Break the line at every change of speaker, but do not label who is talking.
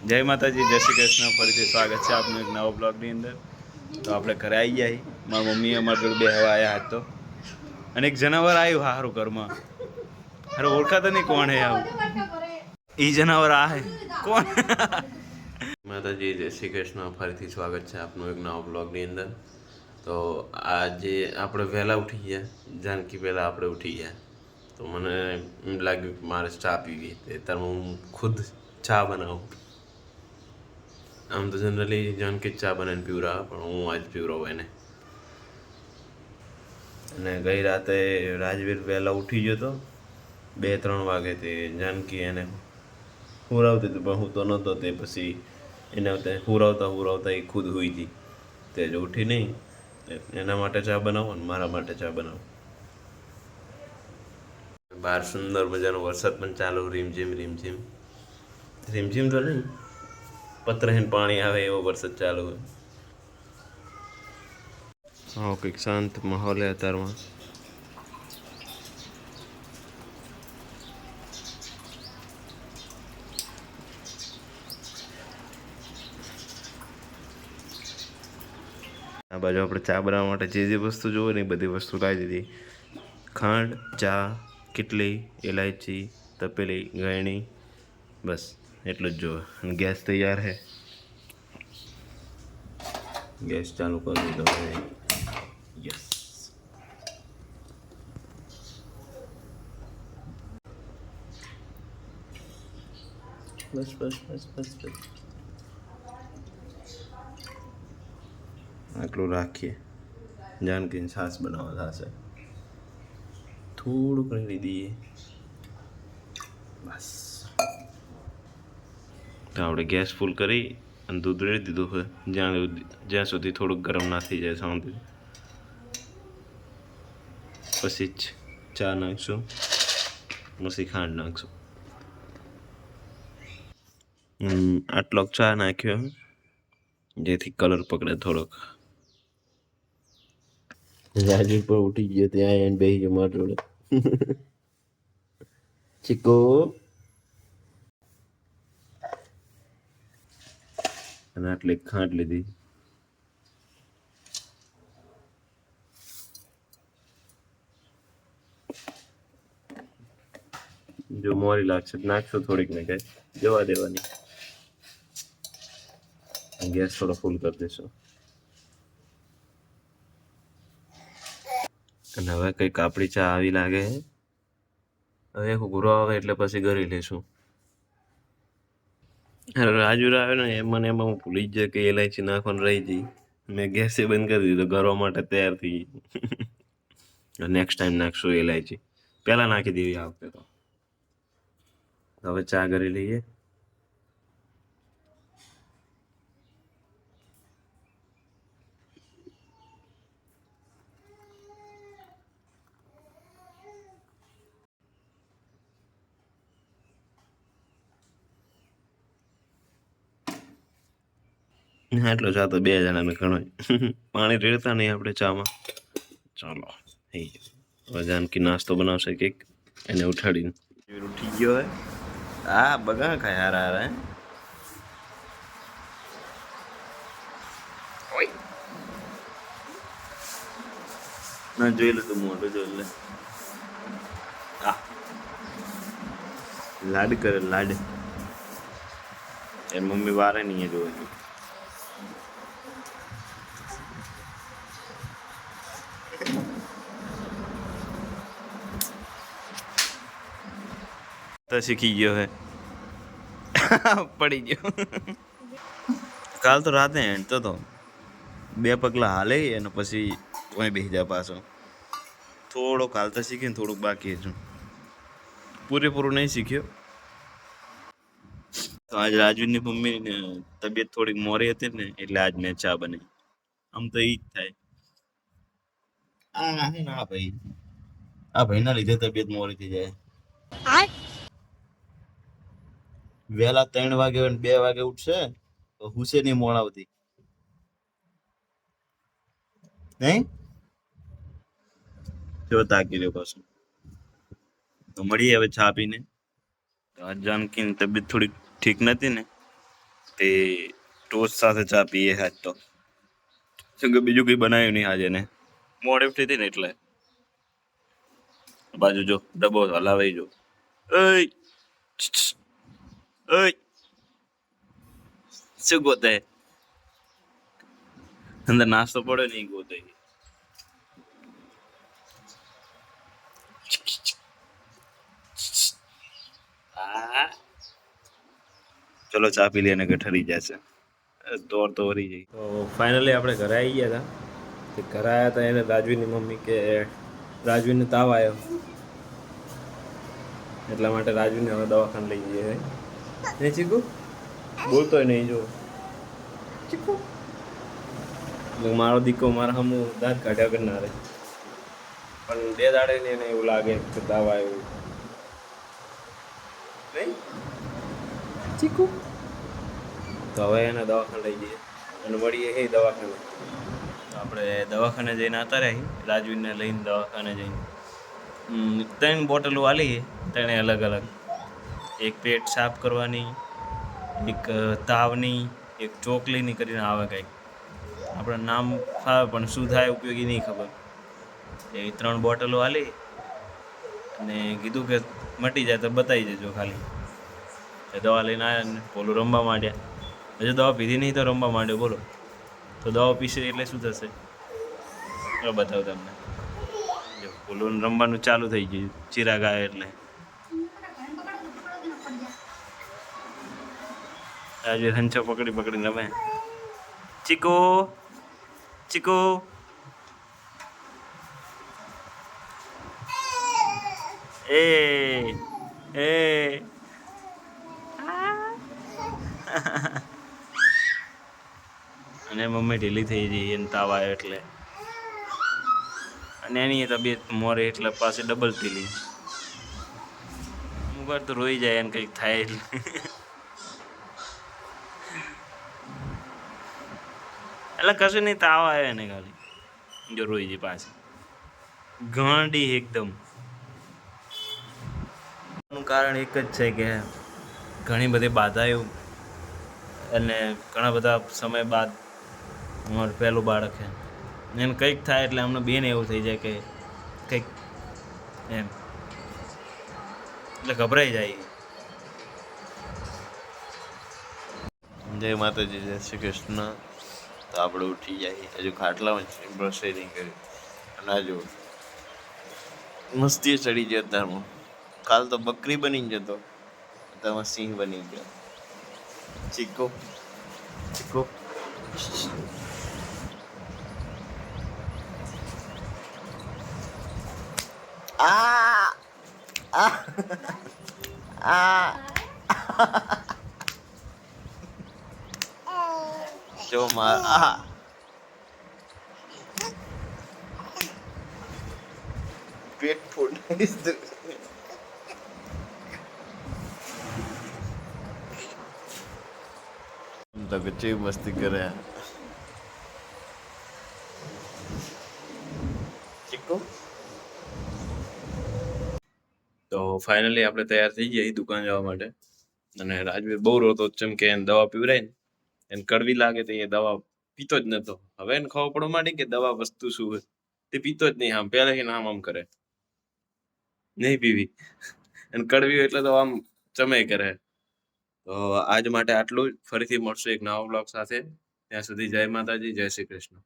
જય માતાજી, જય શ્રી કૃષ્ણ. ફરીથી સ્વાગત છે આપનું એક નવા બ્લોગની અંદર. તો આપણે ઘરે આવી ગયા. મારી મમ્મી અમારા જોડે બેહવા આવ્યા હતો અને એક જનાવર આવ્યું સારું ઘરમાં. અરે ઓળખાતા નહીં કોણ હે આવું. એ જનાવર આ હે કોણ? માતાજી, જય શ્રી કૃષ્ણ. ફરીથી સ્વાગત છે આપનું એક નવા બ્લોગની અંદર. તો આજે આપણે વહેલા ઉઠી ગયા. જાનકી પહેલાં આપણે ઉઠી ગયા. તો મને એમ લાગ્યું કે મારે ચા પીવી. ત્યારે હું ખુદ ચા બનાવું. આમ તો જનરલી જાનકી ચા બનાવીને પીવડાવે, પણ હું આજ પીવડાવું એને. અને ગઈ રાતે રાજવીર વહેલા ઉઠી ગયો હતો 2-3 વાગે. તે જાનકી એને હુરાવતી હતી પણ હું તો નહોતો. તે પછી એને હુરાવતા એ ખુદ હુઈ હતી. તે જ ઉઠી નહીં. એના માટે ચા બનાવો અને મારા માટે ચા બનાવો. બહાર સુંદર મજાનો વરસાદ પણ ચાલુ, રીમઝીમ રીમઝીમ રીમઝીમ તો નહીં, પતરાહીને પાણી આવે એવો વરસાદ ચાલુ હોય. હા, કંઈક શાંત માહોલ હે અત્યારમાં. આ બાજુ આપણે ચા બનાવવા માટે જે વસ્તુ જોઈએ ને એ બધી વસ્તુ લાવી દીધી. ખાંડ, ચા, કેટલી, ઇલાયચી, તપેલી, ગળણી, બસ એટલું જ જોવે. અને ગેસ તૈયાર છે. ગેસ ચાલુ કરી દીધો હવે. યસ. બસ બસ બસ બસ બસ આટલું રાખીએ. જાનકીને છાશ બનાવવા થશે. થોડુંક રેડી દઈએ બસ. તો આપણે ગેસ ફૂલ કરી અને દૂધ રેડી દીધું હોય જ્યાં સુધી થોડુંક ગરમ ના થઈ જાય સાંભળી. પછી જ ચા નાખશું, પછી ખાંડ નાખશું. આટલો ચા નાખ્યો જેથી કલર પકડે થોડોક. રાજુ પર ઉઠી ગયો, ત્યાં એને બેસી ગયો મારા જોડે. ચીકો અને આટલી ખાંડ લીધી. જો મોરી લાગશે નાખશો થોડીક ને કઈ જવા દેવાની. ગેસ થોડો ફૂલ કરી દેશો. અને હવે કંઈક આપણી ચા આવી લાગે. હવે ઘૂરો આવે એટલે પછી ગળી લેશું. રાજુ આવે ને મને એમાં હું ભૂલી જ જાય કે ઇલાયચી નાખવાનું રહી જઈ. મેં ગેસે બંધ કરી દીધો, ગળવા માટે તૈયાર થઈ ગઈ. નેક્સ્ટ ટાઈમ નાખશું ઇલાયચી. પહેલાં નાખી દેવી આ વખતે તો. હવે ચા કરી લઈએ. આટલો ચા તો 2 જણાને ઘણો. પાણી રેડતા નહીં આપણે ચામાં. ચાલો થઈ ગયો. હવે જાનકી નાસ્તો બનાવશે કંઈક એને ઉઠાડીને. ઉઠી ગયો હે. હા બગા ખાય હારા હારા. ના જોઈ લે તું, મોટો જોઈ લે. લાડ કરે લાડ. એ મમ્મી વારે નહીં જોવાની. તો શીખી ગયો હે. પડી ગયો. કાલ તો રાતે હેંડતો તો 2 પગલા હાલે અને પછી કોઈ બેસી જાય પાછો. થોડોક હાલતા શીખીને થોડુંક બાકી છું. પૂરેપૂરું નહીં શીખ્યો. તો આજ રાજવીની મમ્મીની તબિયત થોડીક મોરી હતી ને એટલે આજ મેં ચા બનાવી. આમ તો ઈ જ થાય. ના ભાઈ, આ ભાઈના લીધે તબિયત મોરી થઈ જાય. વહેલા 3 વાગે 2 વાગે ઉઠશે તો હુસેની મોડાવતી નહીં. જો તાકી રહ્યો પાછું. તો મળીએ હવે ચા પીને. આજ જાનકીની તબિયત થોડી ઠીક નથી ને તે ટોસ્ટ સાથે ચા પીએ આજ તો. કેમ કે બીજું કંઈ બનાવ્યું નહીં આજે ને મોડે ઉઠી હતી ને એટલે. બાજુ જો ડબ્બો હલાવાઈ જો. ઓય ઓય શું ગોતે અંદર નાસ્તો પડે નહીં ગોતે. ચલો ચા પી લઈએ કે ઠરી જશે. દોર તો વરી જઈ. તો ફાઇનલી આપણે ઘરે આવી ગયા હતા. તે ઘરે આવ્યા હતા એને રાજવીની મમ્મી કે રાજવીને તાવ આવ્યો એટલા માટે રાજવીને હવે દવાખાને લઈ જઈએ. નહીં ચીકુ બોલતોય નહીં જો ચીકુ. મારો દીકરો મારા હમું દાંત કાઢ્યા કરનારે પણ 2 દાડે ને એને એવું લાગે કે તાવ આવ્યો નહીં ચીકુ. તો હવે એને દવાખાને લઈ જઈએ અને મળીએ એ દવાખાને. તો આપણે દવાખાને જઈને આવતા રહી રાજવીને લઈને દવાખાને જઈને 3 બોટલો આલી. 3 અલગ અલગ. એક પેટ સાફ કરવાની, એક તાવની, એક ચોકલીની કરીને આવે કંઈક. આપણે નામ ફાવે પણ શું થાય ઉપયોગી નહીં ખબર. એ 3 બોટલો આલી અને કીધું કે મટી જાય તો બતાવી દેજો ખાલી. એ દવા લઈને આવ્યા ને બોલું રમવા માંડ્યા. હજુ દવા પીધી નહીં તો રમવા માંડ્યો બોલો. તો દવા પીશે એટલે શું થશે બતાવું તમને. જો બોલું રમવાનું ચાલુ થઈ ગયું ચિરાગ આવે એટલે. આજે હંચો પકડી પકડીને રમે. ચીકો ચીકો એ એ અને મમ્મી ઢીલી થઈ જઈ એને તાવ આવ્યો એટલે. અને એની તબિયત મોરે એટલે પાછી ડબલ ઢીલી. અમુક વાર તો રોઈ જાય એને કંઈક થાય એટલે. એટલે કશું નહીં તાવ આવે ને ખાલી જો રોઈ જાય પાછી ગાંડી એકદમ. એનું કારણ એક જ છે કે ઘણી બધી બાધાઓ અને ઘણા બધા સમય બાદ અમારું પહેલું બાળક છે એને કંઈક થાય એટલે અમને બેન એવું થઈ જાય કે કંઈક એમ એટલે ગભરાઈ જાય. જય માતાજી, જય શ્રી કૃષ્ણ. તો આપણે ઉઠી જાય હજુ ખાટલામાં છે બ્રશ નહીં કરી અને હજુ મસ્તી ચડી ગયો અત્યારમાં. કાલ તો બકરી બની જતો અત્યારમાં સિંહ બની ગયો. ચીકો ચીકો આ આ જો માર પેટ ફૂટ તો કચ્છી મસ્તી કરે. ચીકો તો ફાઇનલી આપણે તૈયાર થઈ ગયા દુકાન જવા માટે. અને રાજવીર બહુ રોતો જેમ કે એને દવા પીવરાય ને એને કડવી લાગે તો એ દવા પીતો જ નતો. હવે એને ખબર પડવા માંડી કે દવા વસ્તુ શું હોય તે પીતો જ નહીં. આમ પહેલાથી આમ કરે નહીં પીવી અને કડવી એટલે તો આમ ચમે કરે. તો આજ માટે આટલું જ. ફરીથી મળશું એક નવા બ્લોગ સાથે. ત્યાં સુધી જય માતાજી, જય શ્રી કૃષ્ણ.